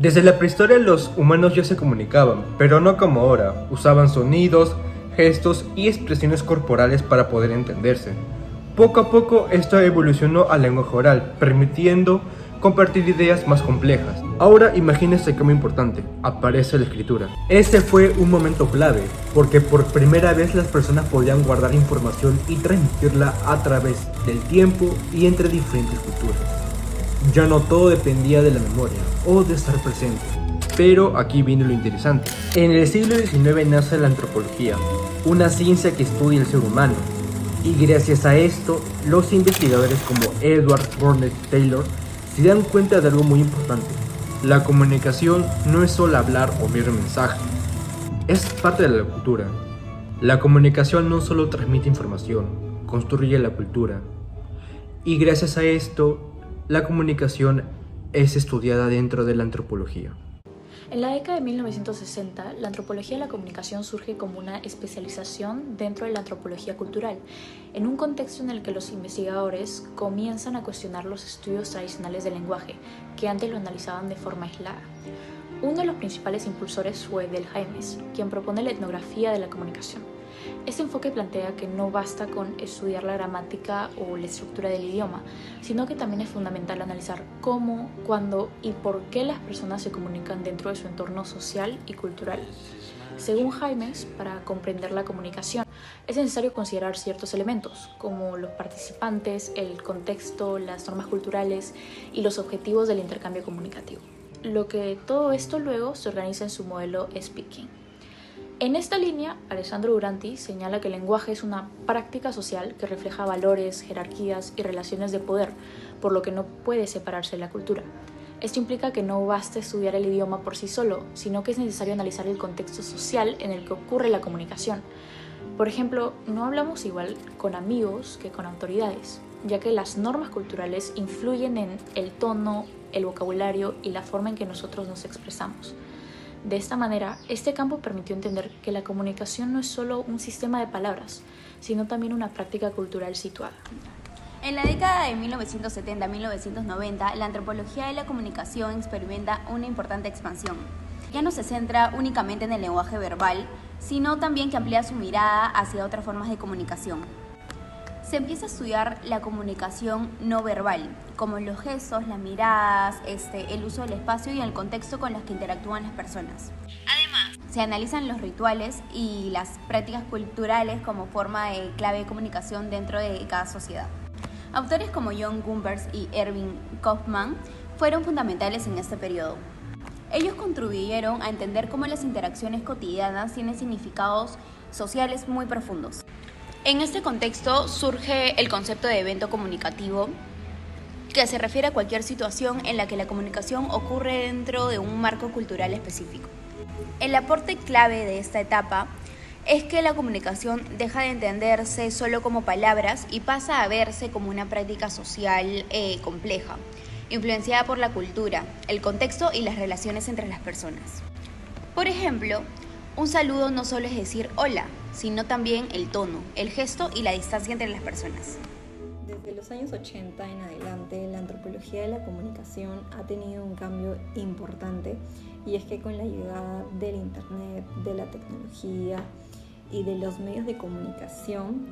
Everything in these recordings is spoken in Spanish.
Desde la prehistoria los humanos ya se comunicaban, pero no como ahora. Usaban sonidos, gestos y expresiones corporales para poder entenderse. Poco a poco esto evolucionó al lenguaje oral, permitiendo compartir ideas más complejas. Ahora imagínense cambio importante, aparece la escritura. Ese fue un momento clave, porque por primera vez las personas podían guardar información y transmitirla a través del tiempo y entre diferentes culturas. Ya no todo dependía de la memoria o de estar presente. Pero aquí viene lo interesante. En el siglo XIX nace la antropología, una ciencia que estudia el ser humano. Y gracias a esto, los investigadores como Edward Burnett Taylor se dan cuenta de algo muy importante. La comunicación no es solo hablar o enviar un mensaje, es parte de la cultura. La comunicación no solo transmite información, construye la cultura. Y gracias a esto, la comunicación es estudiada dentro de la antropología. En la década de 1960, la antropología de la comunicación surge como una especialización dentro de la antropología cultural, en un contexto en el que los investigadores comienzan a cuestionar los estudios tradicionales del lenguaje, que antes lo analizaban de forma aislada. Uno de los principales impulsores fue Del Jaimes, quien propone la etnografía de la comunicación. Este enfoque plantea que no basta con estudiar la gramática o la estructura del idioma, sino que también es fundamental analizar cómo, cuándo y por qué las personas se comunican dentro de su entorno social y cultural. Según Jaimes, para comprender la comunicación, es necesario considerar ciertos elementos, como los participantes, el contexto, las normas culturales y los objetivos del intercambio comunicativo. Lo que todo esto luego se organiza en su modelo Speaking. En esta línea, Alessandro Duranti señala que el lenguaje es una práctica social que refleja valores, jerarquías y relaciones de poder, por lo que no puede separarse de la cultura. Esto implica que no basta estudiar el idioma por sí solo, sino que es necesario analizar el contexto social en el que ocurre la comunicación. Por ejemplo, no hablamos igual con amigos que con autoridades, ya que las normas culturales influyen en el tono, el vocabulario y la forma en que nosotros nos expresamos. De esta manera, este campo permitió entender que la comunicación no es solo un sistema de palabras, sino también una práctica cultural situada. En la década de 1970-1990, la antropología de la comunicación experimenta una importante expansión. Ya no se centra únicamente en el lenguaje verbal, sino también que amplía su mirada hacia otras formas de comunicación. Se empieza a estudiar la comunicación no verbal, como los gestos, las miradas, el uso del espacio y el contexto con los que interactúan las personas. Además, se analizan los rituales y las prácticas culturales como forma de clave de comunicación dentro de cada sociedad. Autores como John Gumbers y Erving Goffman fueron fundamentales en este periodo. Ellos contribuyeron a entender cómo las interacciones cotidianas tienen significados sociales muy profundos. En este contexto surge el concepto de evento comunicativo, que se refiere a cualquier situación en la que la comunicación ocurre dentro de un marco cultural específico. El aporte clave de esta etapa es que la comunicación deja de entenderse solo como palabras y pasa a verse como una práctica social compleja, influenciada por la cultura, el contexto y las relaciones entre las personas. Por ejemplo, un saludo no solo es decir hola, sino también el tono, el gesto y la distancia entre las personas. Desde los años 80 en adelante, la antropología de la comunicación ha tenido un cambio importante, y es que con la llegada del internet, de la tecnología y de los medios de comunicación,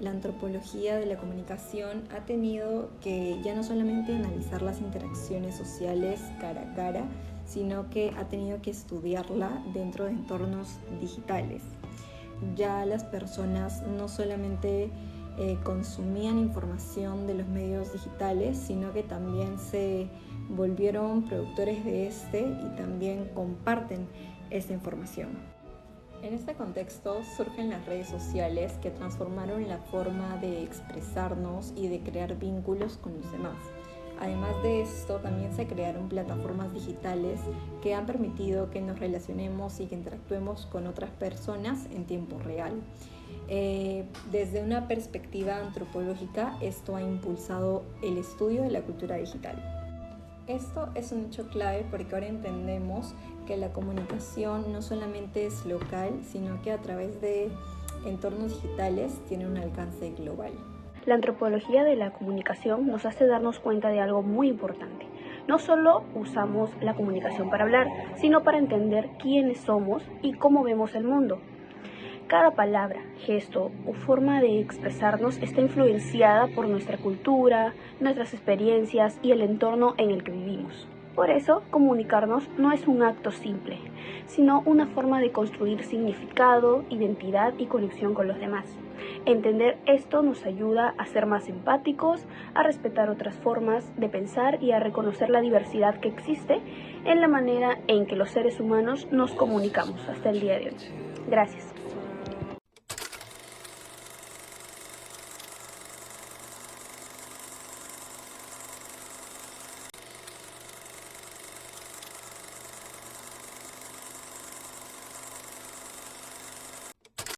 la antropología de la comunicación ha tenido que ya no solamente analizar las interacciones sociales cara a cara, sino que ha tenido que estudiarla dentro de entornos digitales. Ya las personas no solamente consumían información de los medios digitales, sino que también se volvieron productores de y también comparten esta información. En este contexto surgen las redes sociales, que transformaron la forma de expresarnos y de crear vínculos con los demás. Además de esto, también se crearon plataformas digitales que han permitido que nos relacionemos y que interactuemos con otras personas en tiempo real. Desde una perspectiva antropológica, esto ha impulsado el estudio de la cultura digital. Esto es un hecho clave porque ahora entendemos que la comunicación no solamente es local, sino que a través de entornos digitales tiene un alcance global. La antropología de la comunicación nos hace darnos cuenta de algo muy importante. No solo usamos la comunicación para hablar, sino para entender quiénes somos y cómo vemos el mundo. Cada palabra, gesto o forma de expresarnos está influenciada por nuestra cultura, nuestras experiencias y el entorno en el que vivimos. Por eso, comunicarnos no es un acto simple, sino una forma de construir significado, identidad y conexión con los demás. Entender esto nos ayuda a ser más empáticos, a respetar otras formas de pensar y a reconocer la diversidad que existe en la manera en que los seres humanos nos comunicamos hasta el día de hoy. Gracias.